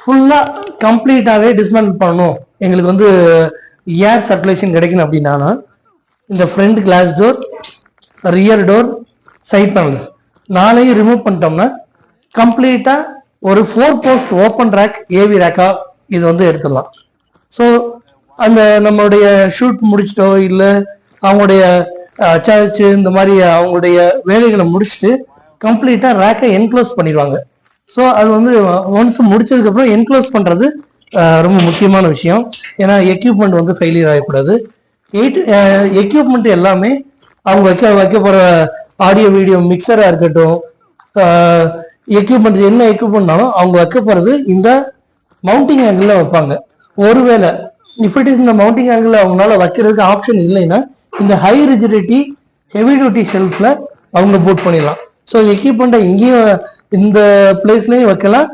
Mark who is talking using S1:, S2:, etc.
S1: ஃபுல்லா கம்ப்ளீட்டாவே டிஸ்மேண்டில் பண்ணணும், எங்களுக்கு வந்து ஏர் சர்க்குலேஷன் கிடைக்கணும் அப்படின்னா இந்த front glass door, rear door, side panels நாளையும் ரிமூவ் பண்ணிட்டோம்னா கம்ப்ளீட்டா ஒரு 4 போஸ்ட் ஓப்பன் ரேக் ஏவி ரேக்கா இது வந்து எடுத்துடலாம். ஸோ அந்த நம்மளுடைய ஷூட் முடிச்சிட்டோ இல்லை அவங்களுடைய சர்ச் இந்த மாதிரி அவங்களுடைய வேலைகளை முடிச்சுட்டு கம்ப்ளீட்டா ரேக்கை என்க்ளோஸ் பண்ணிடுவாங்க. ஸோ அது வந்து ஒன்ஸ் முடிச்சதுக்கு அப்புறம் என்க்ளோஸ் பண்றது ரொம்ப முக்கியமான விஷயம். ஏன்னா எக்யூப்மெண்ட் வந்து ஃபெயிலியர் ஆகக்கூடாது. எக்யூப்மெண்ட் எல்லாமே அவங்க வைக்க போற ஆடியோ வீடியோ மிக்சரா இருக்கட்டும், எக்யூப்மெண்ட் என்ன எக்யூப்மெண்ட்னாலும் அவங்க வைக்க போறது இந்த மவுண்டிங் ஆங்கிள் வைப்பாங்க. ஒருவேளை இஃப் இட் இஸ் இந்த மவுண்டிங் ஆங்கிள் அவங்களால வைக்கிறதுக்கு ஆப்ஷன் இல்லைன்னா இந்த ஹை ரிஜிடிட்டி ஹெவி டியூட்டி ஷெல்ஃப்ல அவங்க போட் பண்ணிடலாம். ஸோ எக்யூப்மெண்ட்டை இங்கேயும் இந்த பிளேஸ்லயும் வைக்கலாம்,